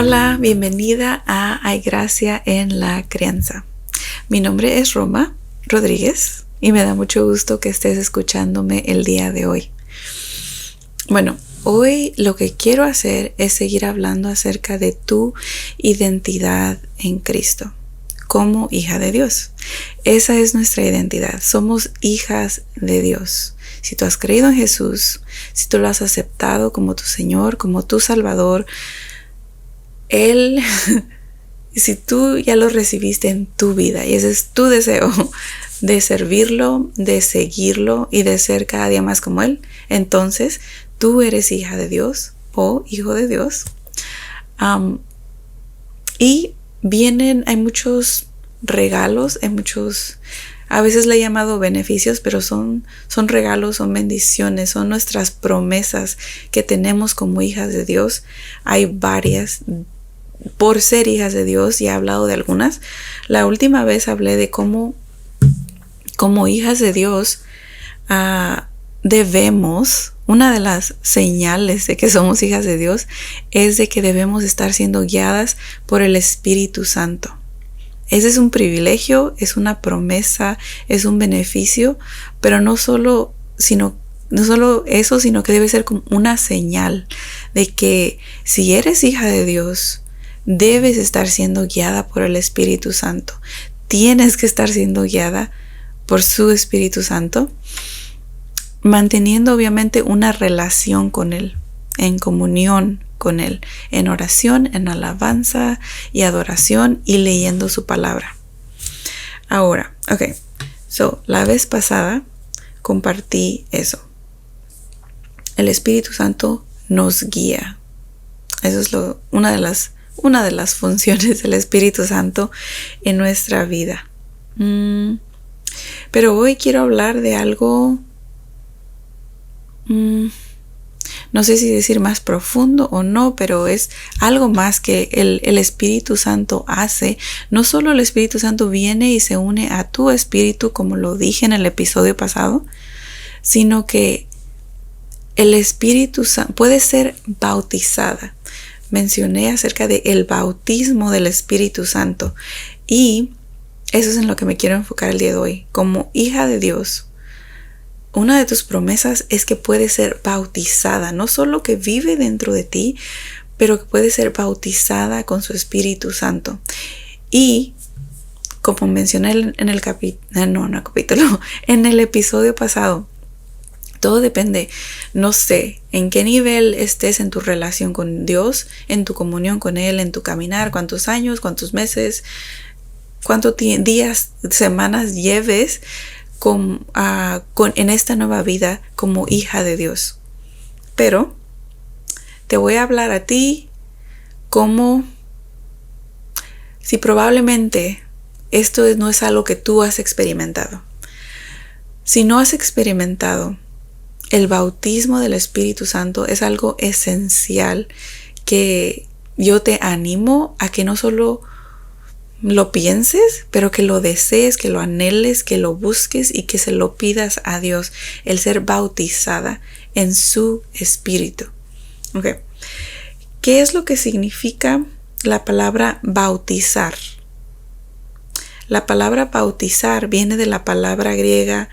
Hola, bienvenida a Hay Gracia en la Crianza. Mi nombre es Roma Rodríguez y me da mucho gusto que estés escuchándome el día de hoy. Bueno, hoy lo que quiero hacer es seguir hablando acerca de tu identidad en Cristo como hija de Dios. Esa es nuestra identidad. Somos hijas de Dios. Si tú has creído en Jesús, si tú lo has aceptado como tu Señor, como tu Salvador, si tú ya lo recibiste en tu vida y ese es tu deseo de servirlo, de seguirlo y de ser cada día más como Él, entonces tú eres hija de Dios o hijo de Dios. Y hay muchos regalos, a veces le he llamado beneficios, pero son regalos, son bendiciones, son nuestras promesas que tenemos como hijas de Dios. Hay varias por ser hijas de Dios y he hablado de algunas. La última vez hablé de cómo como hijas de Dios una de las señales de que somos hijas de Dios es de que debemos estar siendo guiadas por el Espíritu Santo. Ese es un privilegio, es una promesa, es un beneficio, pero no solo eso, sino que debe ser como una señal de que si eres hija de Dios, debes estar siendo guiada por el Espíritu Santo. Tienes que estar siendo guiada por su Espíritu Santo, manteniendo obviamente una relación con Él, en comunión con Él, en oración, en alabanza y adoración y leyendo su palabra. Ahora, la vez pasada compartí eso. El Espíritu Santo nos guía. Eso es una de las funciones del Espíritu Santo en nuestra vida. Pero hoy quiero hablar de algo, no sé si decir más profundo o no, pero es algo más que el Espíritu Santo hace. No solo el Espíritu Santo viene y se une a tu espíritu, como lo dije en el episodio pasado, sino que el Espíritu Santo puede ser bautizada. Mencioné acerca del bautismo del Espíritu Santo y eso es en lo que me quiero enfocar el día de hoy. Como hija de Dios, una de tus promesas es que puede ser bautizada, no solo que vive dentro de ti, pero que puede ser bautizada con su Espíritu Santo. Y como mencioné en el episodio pasado, todo depende, no sé, en qué nivel estés en tu relación con Dios, en tu comunión con Él, en tu caminar, cuántos años, cuántos meses, cuántos días, semanas lleves en esta nueva vida como hija de Dios. Pero te voy a hablar a ti como si probablemente esto no es algo que tú has experimentado. Si no has experimentado el bautismo del Espíritu Santo, es algo esencial que yo te animo a que no solo lo pienses, pero que lo desees, que lo anheles, que lo busques y que se lo pidas a Dios, el ser bautizada en su Espíritu. ¿Qué es lo que significa la palabra bautizar? La palabra bautizar viene de la palabra griega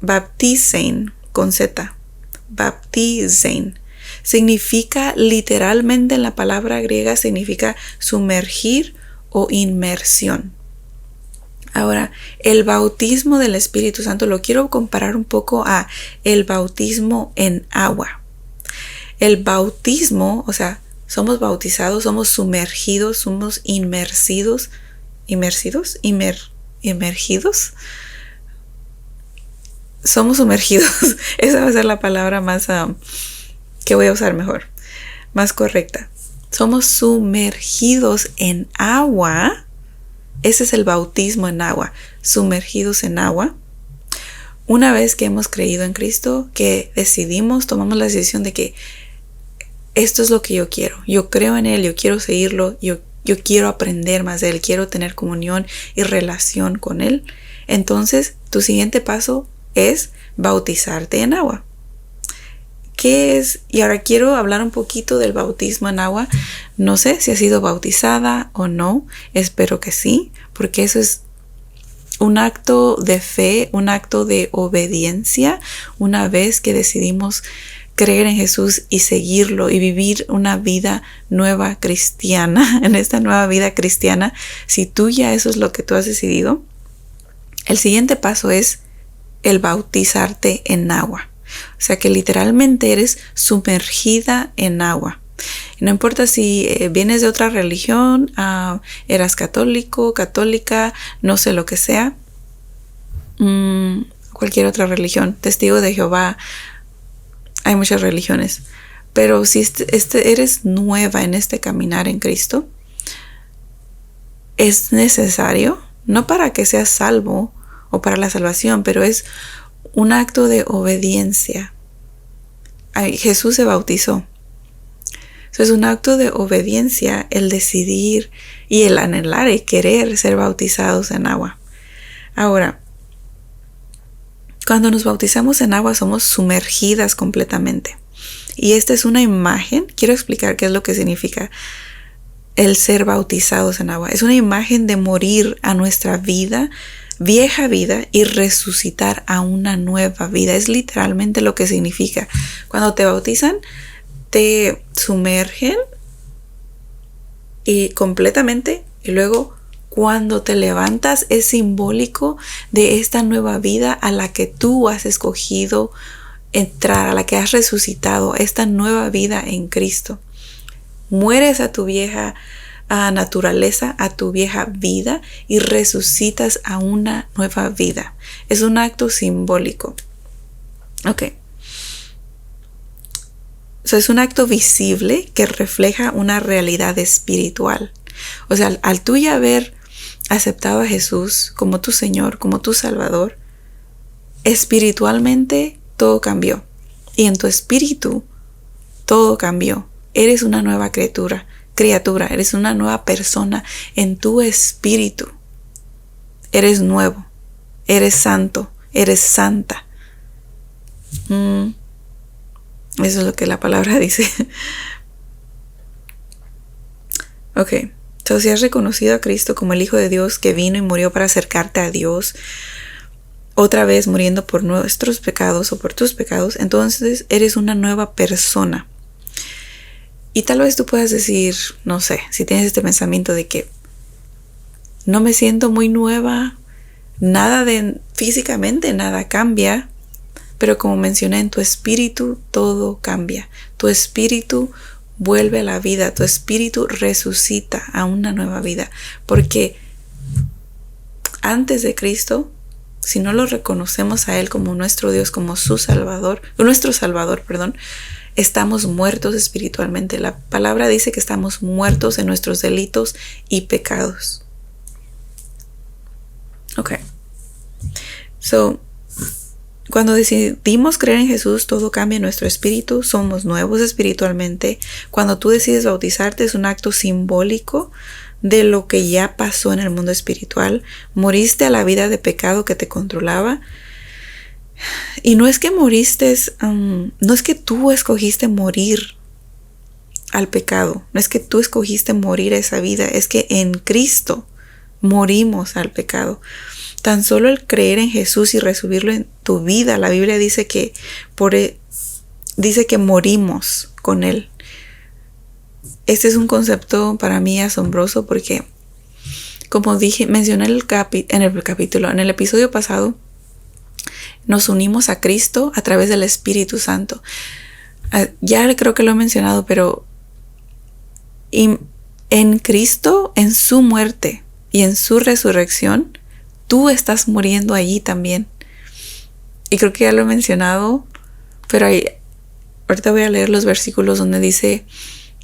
baptizein, con Z. Baptizein. Significa, literalmente en la palabra griega, significa sumergir o inmersión. Ahora, el bautismo del Espíritu Santo lo quiero comparar un poco a el bautismo en agua. El bautismo, somos bautizados, somos sumergidos, somos inmergidos. Somos sumergidos. Esa va a ser la palabra más que voy a usar mejor, más correcta. Somos sumergidos en agua. Ese es el bautismo en agua. Sumergidos en agua. Una vez que hemos creído en Cristo, que tomamos la decisión de que esto es lo que yo quiero. Yo creo en Él, yo quiero seguirlo, yo quiero aprender más de Él, quiero tener comunión y relación con Él. Entonces, tu siguiente paso es bautizarte en agua. ¿qué es? Y ahora quiero hablar un poquito del bautismo en agua. No sé si has sido bautizada o no. Espero que sí, porque eso es un acto de fe, un acto de obediencia, una vez que decidimos creer en Jesús y seguirlo y vivir una vida nueva cristiana. En esta nueva vida cristiana, si tú ya eso es lo que tú has decidido, el siguiente paso es el bautizarte en agua. O sea que literalmente eres sumergida en agua. No importa si vienes de otra religión, eras católico, católica, no sé lo que sea, cualquier otra religión, testigo de Jehová, hay muchas religiones, pero si eres nueva en este caminar en Cristo, es necesario, no para que seas salvo o para la salvación, pero es un acto de obediencia. Jesús se bautizó. Es un acto de obediencia el decidir y el anhelar y querer ser bautizados en agua. Ahora, cuando nos bautizamos en agua somos sumergidas completamente. Y esta es una imagen. Quiero explicar qué es lo que significa el ser bautizados en agua. Es una imagen de morir a nuestra vida, vieja vida, y resucitar a una nueva vida. Es literalmente lo que significa. Cuando te bautizan, te sumergen y completamente, y luego cuando te levantas es simbólico de esta nueva vida a la que tú has escogido entrar, a la que has resucitado, esta nueva vida en Cristo. Mueres a tu vieja naturaleza, a tu vieja vida, y resucitas a una nueva vida. Es un acto simbólico. Ok. Es un acto visible que refleja una realidad espiritual. O sea, al tú ya haber aceptado a Jesús como tu Señor, como tu Salvador, espiritualmente todo cambió. Y en tu espíritu todo cambió. Eres una nueva criatura, eres una nueva persona en tu espíritu. Eres nuevo, eres santo, eres santa. Eso es lo que la palabra dice. Ok. Entonces, si has reconocido a Cristo como el Hijo de Dios que vino y murió para acercarte a Dios, otra vez muriendo por nuestros pecados o por tus pecados, entonces eres una nueva persona. Y tal vez tú puedas decir, no sé, si tienes este pensamiento de que no me siento muy nueva, físicamente nada cambia. Pero como mencioné, en tu espíritu todo cambia. Tu espíritu vuelve a la vida. Tu espíritu resucita a una nueva vida. Porque antes de Cristo, si no lo reconocemos a Él como nuestro Dios, como nuestro Salvador, estamos muertos espiritualmente. La palabra dice que estamos muertos en nuestros delitos y pecados. Ok. Cuando decidimos creer en Jesús, todo cambia en nuestro espíritu, somos nuevos espiritualmente. Cuando tú decides bautizarte, es un acto simbólico de lo que ya pasó en el mundo espiritual. Moriste a la vida de pecado que te controlaba. Y no es que no es que tú escogiste morir al pecado, no es que tú escogiste morir a esa vida, es que en Cristo morimos al pecado. Tan solo el creer en Jesús y recibirlo en tu vida, la Biblia dice que dice que morimos con Él. Este es un concepto para mí asombroso porque, como mencioné en el episodio pasado, nos unimos a Cristo a través del Espíritu Santo. Ya creo que lo he mencionado, pero en Cristo, en su muerte y en su resurrección, tú estás muriendo allí también. Y creo que ya lo he mencionado, pero ahorita voy a leer los versículos donde dice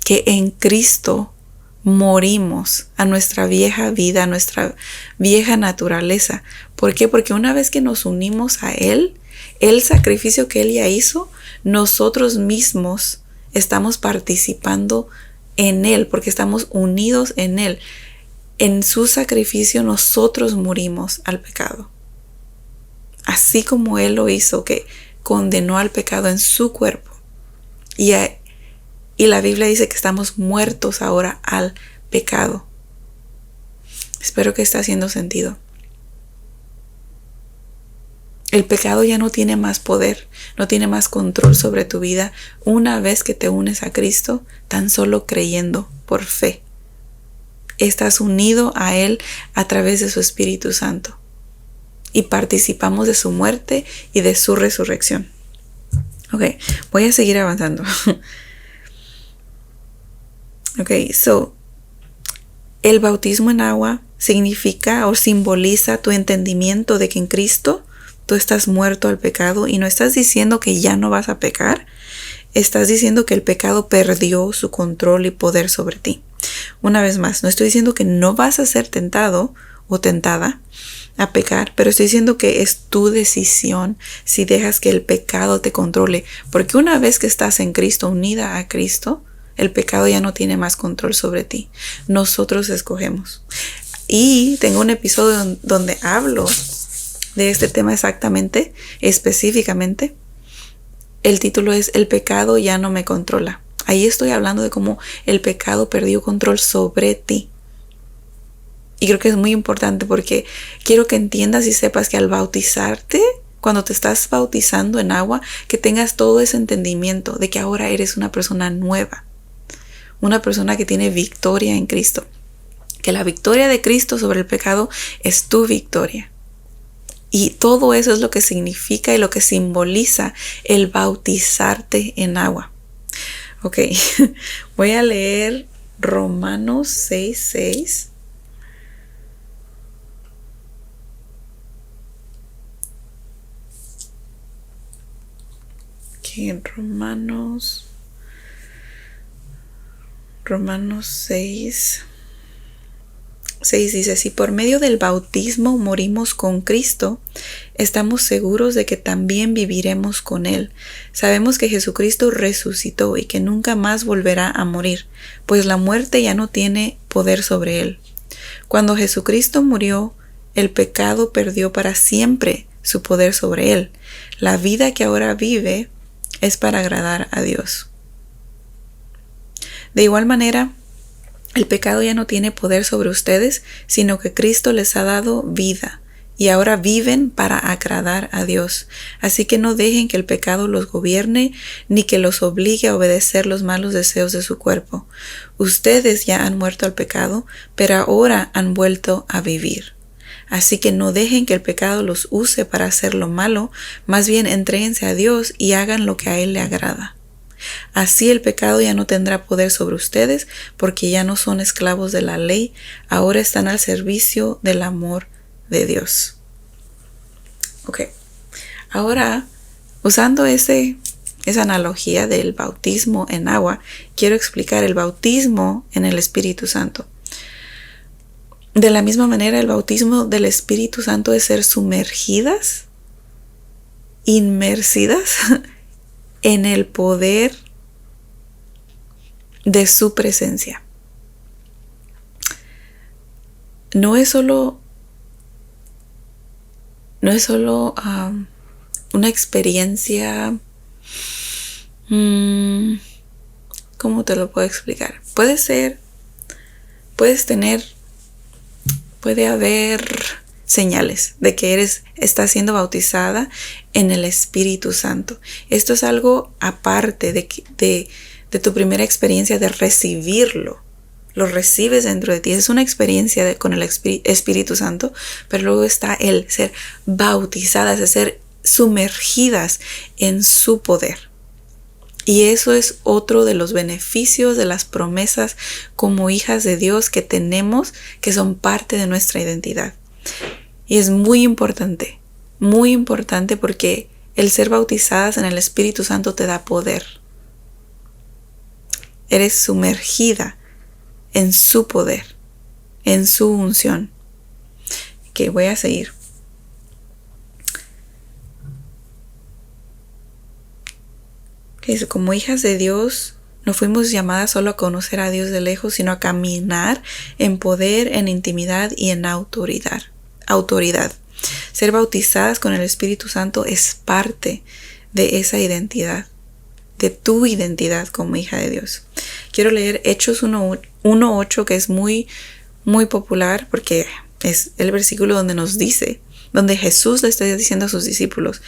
que en Cristo morimos a nuestra vieja vida, a nuestra vieja naturaleza. ¿Por qué? Porque una vez que nos unimos a Él, el sacrificio que Él ya hizo, nosotros mismos estamos participando en Él, porque estamos unidos en Él. En su sacrificio nosotros morimos al pecado. Así como Él lo hizo, que condenó al pecado en su cuerpo. Y, y la Biblia dice que estamos muertos ahora al pecado. Espero que esté haciendo sentido. El pecado ya no tiene más poder, no tiene más control sobre tu vida una vez que te unes a Cristo, tan solo creyendo por fe. Estás unido a Él a través de su Espíritu Santo y participamos de su muerte y de su resurrección. Ok, voy a seguir avanzando. Ok, el bautismo en agua significa o simboliza tu entendimiento de que en Cristo tú estás muerto al pecado, y no estás diciendo que ya no vas a pecar, estás diciendo que el pecado perdió su control y poder sobre ti. Una vez más, no estoy diciendo que no vas a ser tentado o tentada a pecar, pero estoy diciendo que es tu decisión si dejas que el pecado te controle, porque una vez que estás en Cristo, unida a Cristo, el pecado ya no tiene más control sobre ti. Nosotros escogemos. Y tengo un episodio donde hablo de este tema exactamente, específicamente. El título es El pecado ya no me controla. Ahí estoy hablando de cómo el pecado perdió control sobre ti. Y creo que es muy importante porque quiero que entiendas y sepas que al bautizarte, cuando te estás bautizando en agua, que tengas todo ese entendimiento de que ahora eres una persona nueva. Una persona que tiene victoria en Cristo. Que la victoria de Cristo sobre el pecado es tu victoria. Y todo eso es lo que significa y lo que simboliza el bautizarte en agua. Ok, voy a leer Romanos 6:6. Aquí en Romanos 6. 6 dice, si por medio del bautismo morimos con Cristo, estamos seguros de que también viviremos con Él. Sabemos que Jesucristo resucitó y que nunca más volverá a morir, pues la muerte ya no tiene poder sobre Él. Cuando Jesucristo murió, el pecado perdió para siempre su poder sobre Él. La vida que ahora vive es para agradar a Dios. De igual manera, el pecado ya no tiene poder sobre ustedes, sino que Cristo les ha dado vida y ahora viven para agradar a Dios. Así que no dejen que el pecado los gobierne ni que los obligue a obedecer los malos deseos de su cuerpo. Ustedes ya han muerto al pecado, pero ahora han vuelto a vivir. Así que no dejen que el pecado los use para hacer lo malo, más bien entréguense a Dios y hagan lo que a Él le agrada. Así el pecado ya no tendrá poder sobre ustedes porque ya no son esclavos de la ley, ahora están al servicio del amor de Dios. Ok, ahora usando esa analogía del bautismo en agua, quiero explicar el bautismo en el Espíritu Santo. De la misma manera, el bautismo del Espíritu Santo es ser inmersidas en el poder de su presencia. No es solo una experiencia, ¿cómo te lo puedo explicar? Puede haber señales de que estás siendo bautizada en el Espíritu Santo. Esto es algo aparte de tu primera experiencia de recibirlo. Lo recibes dentro de ti. Es una experiencia con el Espíritu Santo, pero luego está el ser bautizadas, de ser sumergidas en su poder. Y eso es otro de los beneficios de las promesas como hijas de Dios que tenemos, que son parte de nuestra identidad. Y es muy importante porque el ser bautizadas en el Espíritu Santo te da poder. Eres sumergida en su poder, en su unción. Ok, voy a seguir. Como hijas de Dios, no fuimos llamadas solo a conocer a Dios de lejos, sino a caminar en poder, en intimidad y en autoridad. Ser bautizadas con el Espíritu Santo es parte de esa identidad. de tu identidad como hija de Dios. Quiero leer Hechos 1:8, que es muy, muy popular porque es el versículo donde nos dice, donde Jesús le está diciendo a sus discípulos,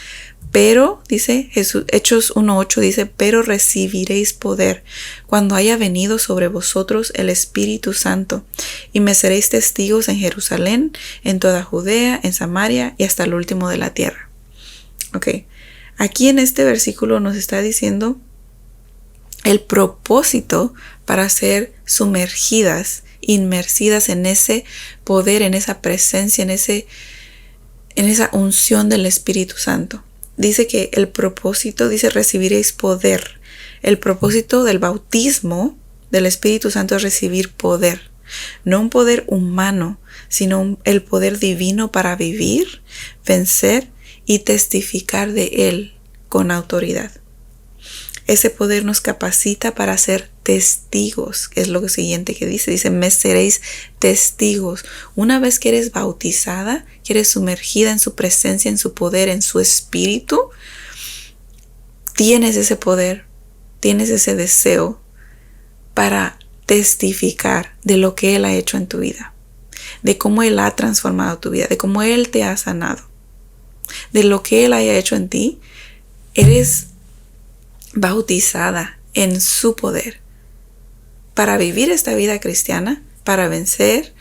pero, dice Jesús, Hechos 1:8 dice, pero recibiréis poder cuando haya venido sobre vosotros el Espíritu Santo, y me seréis testigos en Jerusalén, en toda Judea, en Samaria y hasta el último de la tierra. Ok, aquí en este versículo nos está diciendo el propósito para ser sumergidas, inmersidas en ese poder, en esa presencia, en esa unción del Espíritu Santo. Dice que el propósito, dice, recibiréis poder. El propósito del bautismo del Espíritu Santo es recibir poder. No un poder humano, sino el poder divino para vivir, vencer y testificar de Él con autoridad. Ese poder nos capacita para ser testigos, que es lo siguiente que dice. Dice, me seréis testigos. Una vez que eres bautizada, que eres sumergida en su presencia, en su poder, en su espíritu, tienes ese poder, tienes ese deseo para testificar de lo que Él ha hecho en tu vida, de cómo Él ha transformado tu vida, de cómo Él te ha sanado, de lo que Él haya hecho en ti. Eres bautizada en su poder para vivir esta vida cristiana, para vencer,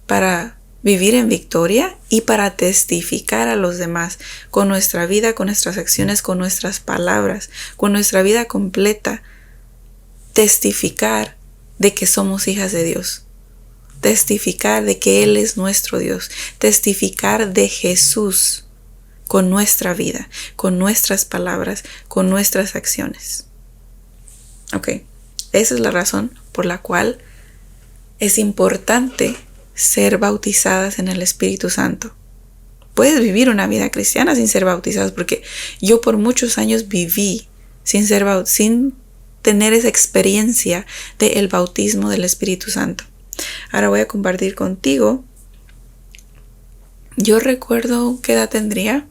para vivir en victoria y para testificar a los demás con nuestra vida, con nuestras acciones, con nuestras palabras, con nuestra vida completa. Testificar de que somos hijas de Dios, testificar de que Él es nuestro Dios, testificar de Jesús con nuestra vida, con nuestras palabras, con nuestras acciones. Ok, esa es la razón por la cual es importante ser bautizadas en el Espíritu Santo. Puedes vivir una vida cristiana sin ser bautizadas, porque yo por muchos años viví sin tener esa experiencia del bautismo del Espíritu Santo. Ahora voy a compartir contigo. Yo recuerdo qué edad tendría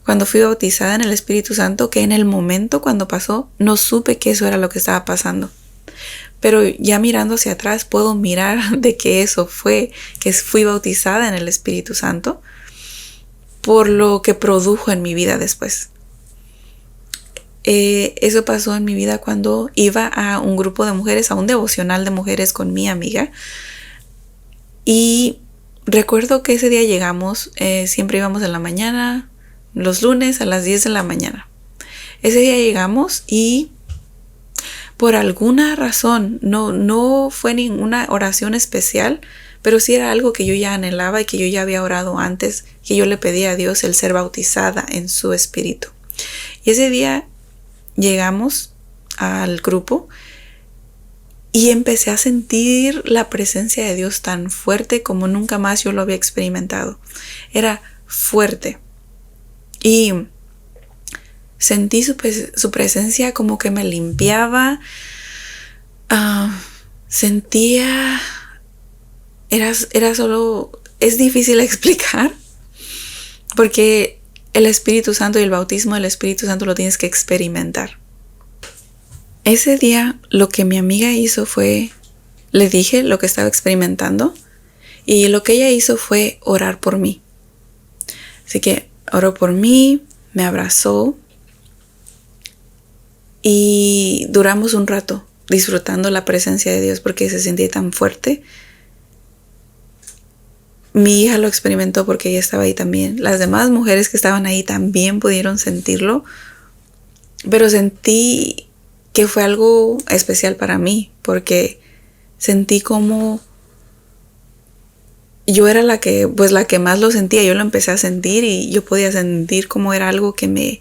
cuando fui bautizada en el Espíritu Santo, que en el momento cuando pasó no supe que eso era lo que estaba pasando. Pero ya mirando hacia atrás puedo mirar de que eso fue, que fui bautizada en el Espíritu Santo por lo que produjo en mi vida después. Eso pasó en mi vida cuando iba a un grupo de mujeres, a un devocional de mujeres con mi amiga. Y recuerdo que ese día llegamos, siempre íbamos en la mañana, los lunes a las 10 de la mañana. Ese día llegamos y por alguna razón, no fue ninguna oración especial, pero sí era algo que yo ya anhelaba y que yo ya había orado antes, que yo le pedía a Dios el ser bautizada en su espíritu. Y ese día llegamos al grupo y empecé a sentir la presencia de Dios tan fuerte como nunca más yo lo había experimentado. Era fuerte. Y sentí su presencia como que me limpiaba. Sentía... Era solo... Es difícil explicar. Porque el Espíritu Santo y el bautismo del Espíritu Santo lo tienes que experimentar. Ese día lo que mi amiga hizo fue... Le dije lo que estaba experimentando. Y lo que ella hizo fue orar por mí. Así que oró por mí, me abrazó. Y duramos un rato disfrutando la presencia de Dios porque se sentía tan fuerte. Mi hija lo experimentó porque ella estaba ahí también. Las demás mujeres que estaban ahí también pudieron sentirlo. Pero sentí que fue algo especial para mí porque sentí como yo era la que más lo sentía. Yo lo empecé a sentir y yo podía sentir como era algo que me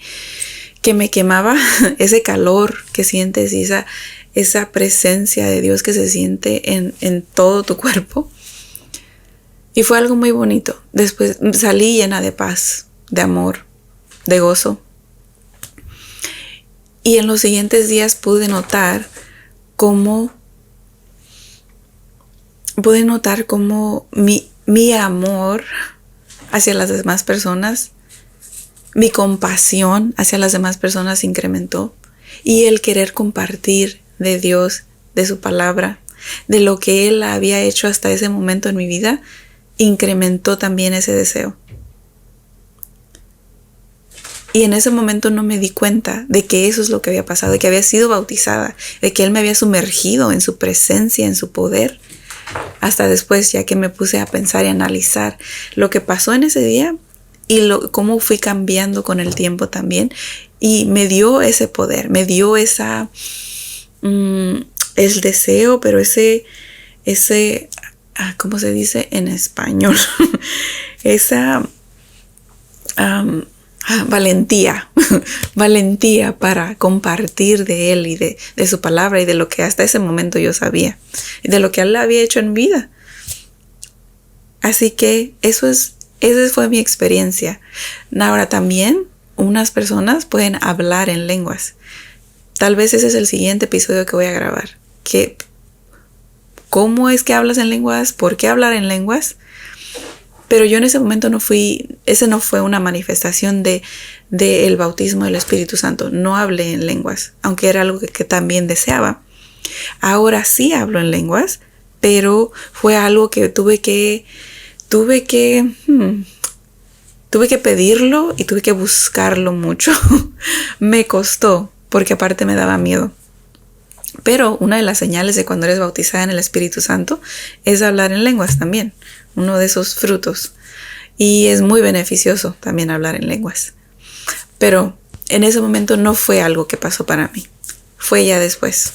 quemaba, ese calor que sientes y esa presencia de Dios que se siente en todo tu cuerpo. Y fue algo muy bonito. Después salí llena de paz, de amor, de gozo. Y en los siguientes días pude notar cómo mi amor hacia las demás personas, mi compasión hacia las demás personas se incrementó. y el querer compartir de Dios, de su palabra, de lo que Él había hecho hasta ese momento en mi vida, incrementó también ese deseo. Y en ese momento no me di cuenta de que eso es lo que había pasado, de que había sido bautizada, de que Él me había sumergido en su presencia, en su poder. Hasta después, ya que me puse a pensar y analizar lo que pasó en ese día y cómo fui cambiando con el tiempo también. Y me dio ese poder, me dio el deseo, pero ¿cómo se dice en español? esa valentía, valentía para compartir de Él y de su palabra y de lo que hasta ese momento yo sabía y de lo que Él había hecho en vida. Así que esa fue mi experiencia. Ahora también unas personas pueden hablar en lenguas. Tal vez ese es el siguiente episodio que voy a grabar. ¿Cómo es que hablas en lenguas? ¿Por qué hablar en lenguas? Pero yo en ese momento ese no fue una manifestación del bautismo del Espíritu Santo. No hablé en lenguas, aunque era algo que también deseaba. Ahora sí hablo en lenguas, pero fue algo que tuve que pedirlo y tuve que buscarlo mucho. Me costó, porque aparte me daba miedo. Pero una de las señales de cuando eres bautizada en el Espíritu Santo es hablar en lenguas también. Uno de esos frutos. Y es muy beneficioso también hablar en lenguas. Pero en ese momento no fue algo que pasó para mí. Fue ya después.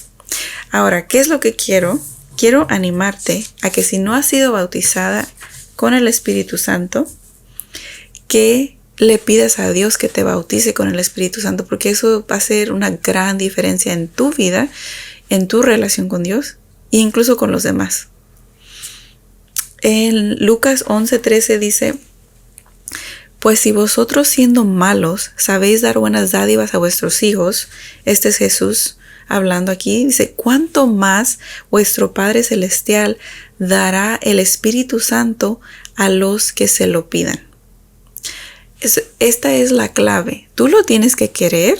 Ahora, ¿qué es lo que quiero? Quiero animarte a que si no has sido bautizada con el Espíritu Santo, que le pidas a Dios que te bautice con el Espíritu Santo, porque eso va a ser una gran diferencia en tu vida, en tu relación con Dios e incluso con los demás. En Lucas 11:13 dice: pues si vosotros siendo malos sabéis dar buenas dádivas a vuestros hijos, este es Jesús hablando aquí, dice, ¿cuánto más vuestro Padre Celestial dará el Espíritu Santo a los que se lo pidan? Esta es la clave. Tú lo tienes que querer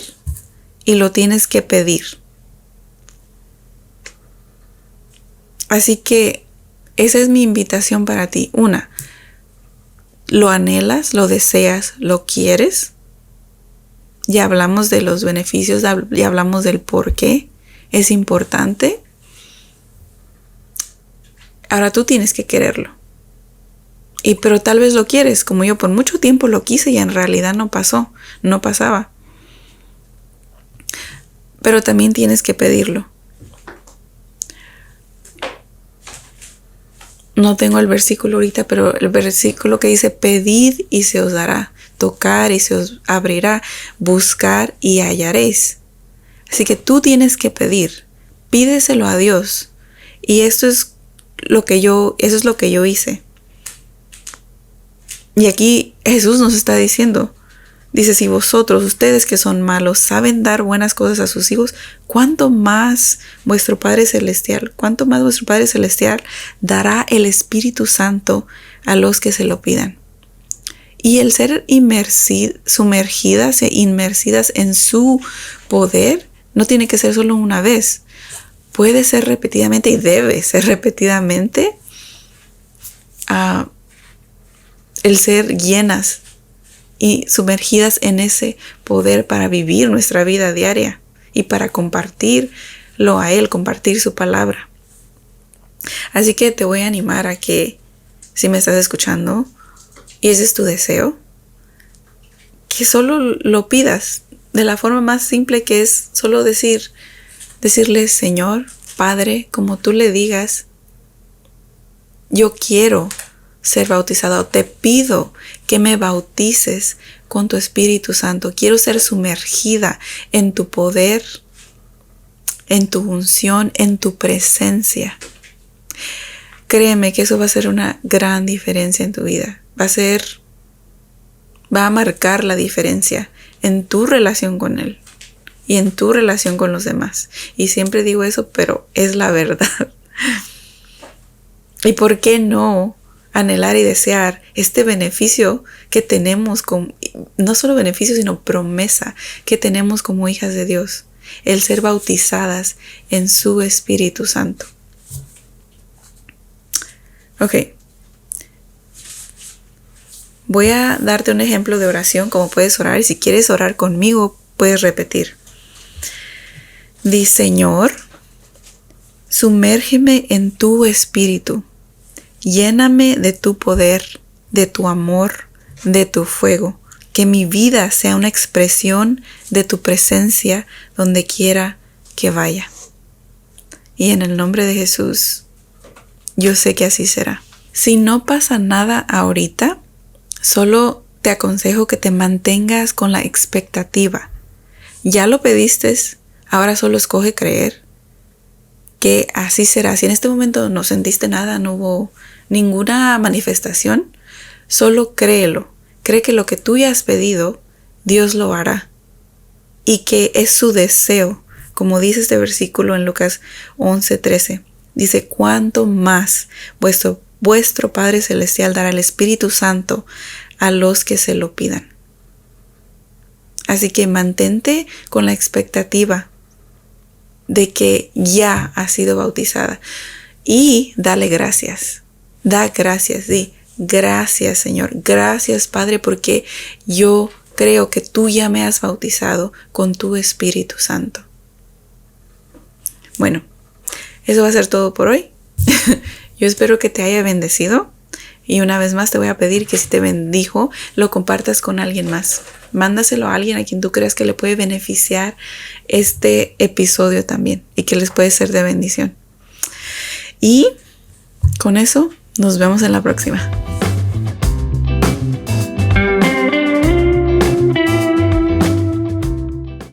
y lo tienes que pedir. Así que esa es mi invitación para ti. Una, ¿lo anhelas, lo deseas, lo quieres? Ya hablamos de los beneficios, ya hablamos del por qué es importante. Ahora tú tienes que quererlo. Pero tal vez lo quieres, como yo por mucho tiempo lo quise y en realidad no pasaba. Pero también tienes que pedirlo. No tengo el versículo ahorita, pero el versículo que dice: pedid y se os dará, tocar y se os abrirá, buscar y hallaréis. Así que tú tienes que pedir, pídeselo a Dios. Y eso es lo que yo hice. Y aquí Jesús nos está diciendo, dice, si ustedes que son malos, saben dar buenas cosas a sus hijos, ¿cuánto más vuestro Padre Celestial dará el Espíritu Santo a los que se lo pidan? Y el ser sumergidas e inmersidas en su poder no tiene que ser solo una vez. Puede ser repetidamente y debe ser repetidamente el ser llenas y sumergidas en ese poder para vivir nuestra vida diaria y para compartirlo a Él, compartir su palabra. Así que te voy a animar a que, si me estás escuchando y ese es tu deseo, que solo lo pidas de la forma más simple, que es solo decirle: Señor, Padre, como tú le digas, yo quiero ser bautizado, te pido que me bautices con tu Espíritu Santo. Quiero ser sumergida en tu poder, en tu unción, en tu presencia. Créeme que eso va a ser una gran diferencia en tu vida. Va a marcar la diferencia en tu relación con Él y en tu relación con los demás. Y siempre digo eso, pero es la verdad. ¿Y por qué no anhelar y desear este beneficio que tenemos, no solo beneficio, sino promesa que tenemos como hijas de Dios? el ser bautizadas en su Espíritu Santo. Ok. Voy a darte un ejemplo de oración, como puedes orar. Y si quieres orar conmigo, puedes repetir. Di: Señor, sumérgeme en tu Espíritu. Lléname de tu poder, de tu amor, de tu fuego. Que mi vida sea una expresión de tu presencia donde quiera que vaya. Y en el nombre de Jesús, yo sé que así será. Si no pasa nada ahorita, solo te aconsejo que te mantengas con la expectativa. Ya lo pediste, ahora solo escoge creer que así será. Si en este momento no sentiste nada, no hubo ninguna manifestación, solo créelo. Cree que lo que tú ya has pedido, Dios lo hará. Y que es su deseo. Como dice este versículo en Lucas 11:13. Dice: cuánto más vuestro Padre Celestial dará el Espíritu Santo a los que se lo pidan. Así que mantente con la expectativa de que ya has sido bautizada. Y dale gracias. Da gracias. Di: gracias, Señor. Gracias, Padre, porque yo creo que tú ya me has bautizado con tu Espíritu Santo. Bueno, eso va a ser todo por hoy. Yo espero que te haya bendecido. Y una vez más te voy a pedir que si te bendijo, lo compartas con alguien más. Mándaselo a alguien a quien tú creas que le puede beneficiar este episodio también y que les puede ser de bendición. Y con eso nos vemos en la próxima.